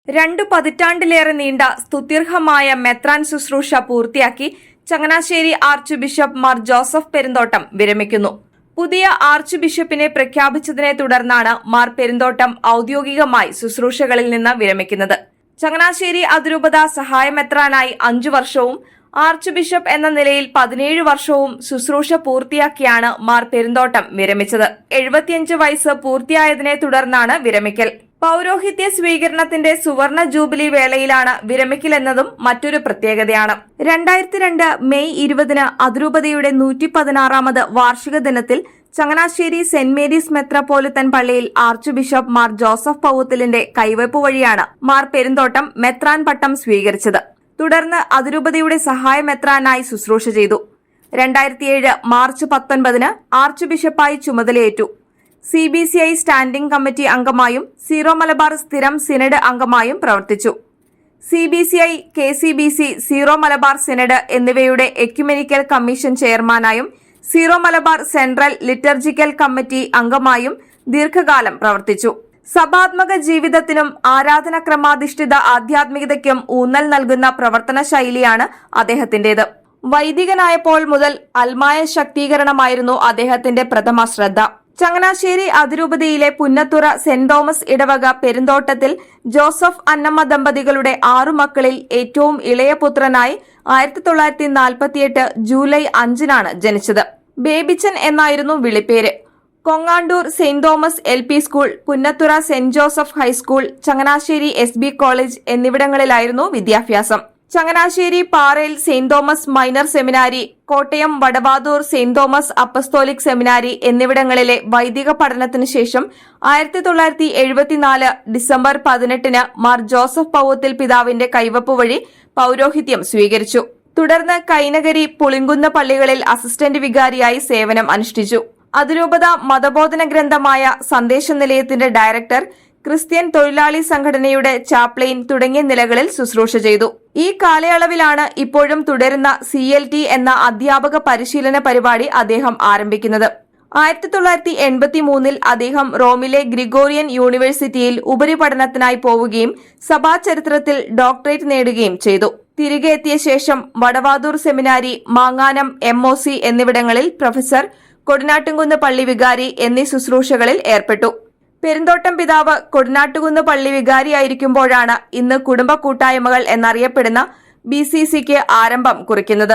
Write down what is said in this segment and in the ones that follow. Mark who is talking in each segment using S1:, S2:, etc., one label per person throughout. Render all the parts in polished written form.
S1: 2 പതിറ്റാണ്ടിലേറെ നീണ്ട സ്തുത്യർഹമായ മെത്രാൻ ശുശ്രൂഷ പൂർത്തിയാക്കി Changanassery archbishop Mar Joseph Perumthottam വിരമിക്കുന്നു. പുതിയ ആർച്ച് ബിഷപ്പിനെ പ്രഖ്യാപിച്ചതിനെ തുടർന്നാണ് മാർ പെരുന്തോട്ടം ഔദ്യോഗികമായി ശുശ്രൂഷകളിൽ നിന്ന് വിരമിക്കുന്നത്. ചങ്ങനാശ്ശേരി അതിരൂപത സഹായ മെത്രാനായി 5 വർഷവും ആർച്ച് ബിഷപ്പ് എന്ന നിലയിൽ 17 വർഷവും ശുശ്രൂഷ പൂർത്തിയാക്കിയാണ് മാർ പെരുന്തോട്ടം വിരമിച്ചത്. 75 വയസ്സ് പൂർത്തിയായതിനെ തുടർന്നാണ് വിരമിക്കൽ. പൗരോഹിത്യ സ്വീകരണത്തിന്റെ സുവർണ ജൂബിലി വേളയിലാണ് വിരമിക്കലെന്നതും മറ്റൊരു പ്രത്യേകതയാണ്. 2002 മെയ് 20 അതിരൂപതയുടെ 116ാമത് വാർഷിക ദിനത്തിൽ ചങ്ങനാശ്ശേരി സെന്റ് മേരീസ് മെത്രാപ്പോലിത്തൻ പള്ളിയിൽ ആർച്ച് ബിഷപ്പ് മാർ ജോസഫ് പൗവത്തിലിന്റെ കൈവയ്പ് വഴിയാണ് മാർ പെരുന്തോട്ടം മെത്രാൻ പട്ടം സ്വീകരിച്ചത്. തുടർന്ന് അതിരൂപതയുടെ സഹായ മെത്രാനായി ശുശ്രൂഷ ചെയ്തു. 2007 മാർച്ച് 19 ആർച്ച് ബിഷപ്പായി ചുമതലയേറ്റു. CBCI സ്റ്റാൻഡിംഗ് കമ്മിറ്റി അംഗമായും സീറോ മലബാർ സ്ഥിരം സിനഡ് അംഗമായും പ്രവർത്തിച്ചു. CBCI, KCBC, Syro Malabar synod എന്നിവയുടെ എക്യുമെനിക്കൽ കമ്മീഷൻ ചെയർമാനായും Syro Malabar central liturgical committee അംഗമായും ദീർഘകാലം പ്രവർത്തിച്ചു. സഭാത്മക ജീവിതത്തിനും ആരാധനക്രമാധിഷ്ഠിത ആധ്യാത്മികതയ്ക്കും ഊന്നൽ നൽകുന്ന പ്രവർത്തന ശൈലിയാണ് അദ്ദേഹത്തിന്റേത്. വൈദികനായപ്പോൾ മുതൽ അൽമായ ശക്തീകരണമായിരുന്നു അദ്ദേഹത്തിന്റെ പ്രഥമ ശ്രദ്ധ. ചങ്ങനാശ്ശേരി അതിരൂപതയിലെ പുന്നത്തുറ സെന്റ് തോമസ് ഇടവക പെരുന്തോട്ടത്തിൽ ജോസഫ് അന്നമ്മ ദമ്പതികളുടെ 6 മക്കളിൽ ഏറ്റവും ഇളയ പുത്രനായി 1948 ജൂലൈ 5 ജനിച്ചത്. ബേബിച്ചൻ എന്നായിരുന്നു വിളിപ്പേര്. Kongandoor saint Thomas LP school, Punnathura saint Joseph high school, Changanassery SB college എന്നിവിടങ്ങളിലായിരുന്നു വിദ്യാഭ്യാസം. ചങ്ങനാശ്ശേരി പാറയിൽ saint Thomas minor seminary, Kottayam Vadavathoor saint Thomas apostolic seminary എന്നിവിടങ്ങളിലെ വൈദിക പഠനത്തിനു ശേഷം 1974 ഡിസംബർ 18 മാർ ജോസഫ് പൗവത്തിൽ പിതാവിന്റെ കൈവപ്പ് വഴി പൗരോഹിത്യം സ്വീകരിച്ചു. തുടർന്ന് കൈനകരി, പുളിങ്കുന്ന് പള്ളികളിൽ അസിസ്റ്റന്റ് വികാരിയായി സേവനം അനുഷ്ഠിച്ചു. അതിരൂപത മതബോധന ഗ്രന്ഥമായ സന്ദേശ നിലയത്തിന്റെ ഡയറക്ടർ, ക്രിസ്ത്യൻ തൊഴിലാളി സംഘടനയുടെ ചാപ്ലെയിൻ തുടങ്ങിയ നിലകളിൽ ശുശ്രൂഷ ചെയ്തു. ഈ കാലയളവിലാണ് ഇപ്പോഴും തുടരുന്ന CLT എന്ന അധ്യാപക പരിശീലന പരിപാടി അദ്ദേഹം ആരംഭിക്കുന്നത്. 1983 അദ്ദേഹം റോമിലെ ഗ്രിഗോറിയൻ യൂണിവേഴ്സിറ്റിയിൽ ഉപരിപഠനത്തിനായി പോവുകയും സഭാചരിത്രത്തിൽ ഡോക്ടറേറ്റ് നേടുകയും ചെയ്തു. തിരികെ എത്തിയ ശേഷം വടവാതൂർ സെമിനാരി, മാങ്ങാനം MOC എന്നിവിടങ്ങളിൽ പ്രൊഫസർ, കൊടുനാട്ടുംകുന്ന് പള്ളി വികാരി എന്നീ ശുശ്രൂഷകളിൽ ഏർപ്പെട്ടു. പെരുന്തോട്ടം പിതാവ് കൊടുനാട്ടുകുന്ന് പള്ളി വികാരിയായിരിക്കുമ്പോഴാണ് ഇന്ന് കുടുംബ കൂട്ടായ്മകൾ എന്നറിയപ്പെടുന്ന BCCക്ക് ആരംഭം കുറിക്കുന്നത്.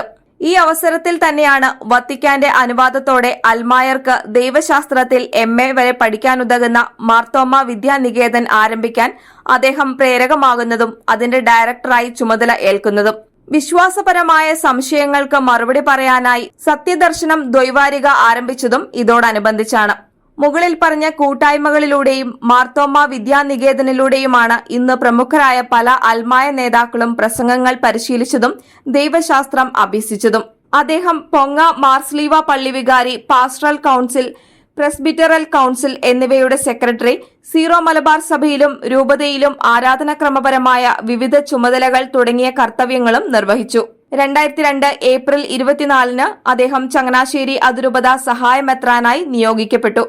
S1: ഈ അവസരത്തിൽ തന്നെയാണ് വത്തിക്കാന്റെ അനുവാദത്തോടെ അൽമായർക്ക് ദൈവശാസ്ത്രത്തിൽ MA വരെ പഠിക്കാനുതകുന്ന മാർത്തോമ വിദ്യാനികേതൻ ആരംഭിക്കാൻ അദ്ദേഹം പ്രേരകമാകുന്നതും അതിന്റെ ഡയറക്ടറായി ചുമതല ഏൽക്കുന്നതും. വിശ്വാസപരമായ സംശയങ്ങൾക്ക് മറുപടി പറയാനായി സത്യദർശനം ദ്വൈവാരിക ആരംഭിച്ചതും ഇതോടനുബന്ധിച്ചാണ്. മുകളിൽ പറഞ്ഞ കൂട്ടായ്മകളിലൂടെയും മാർത്തോമ വിദ്യാനികേതനിലൂടെയുമാണ് ഇന്ന് പ്രമുഖരായ പല അൽമായ നേതാക്കളും പ്രസംഗങ്ങൾ പരിശീലിച്ചതും ദൈവശാസ്ത്രം അഭ്യസിച്ചതും. അദ്ദേഹം പൊങ്ങ മാർസ്ലീവ പള്ളി വികാരി, പാസ്റ്ററൽ കൌൺസിൽ, പ്രസ്ബിറ്ററൽ കൌൺസിൽ എന്നിവയുടെ സെക്രട്ടറി, സീറോ മലബാർ സഭയിലും രൂപതയിലും ആരാധനക്രമപരമായ വിവിധ ചുമതലകൾ തുടങ്ങിയ കർത്തവ്യങ്ങളും നിർവഹിച്ചു. 2002 ഏപ്രിൽ 24 അദ്ദേഹം ചങ്ങനാശ്ശേരി അതിരൂപത സഹായ മെത്രാനായി നിയോഗിക്കപ്പെട്ടു.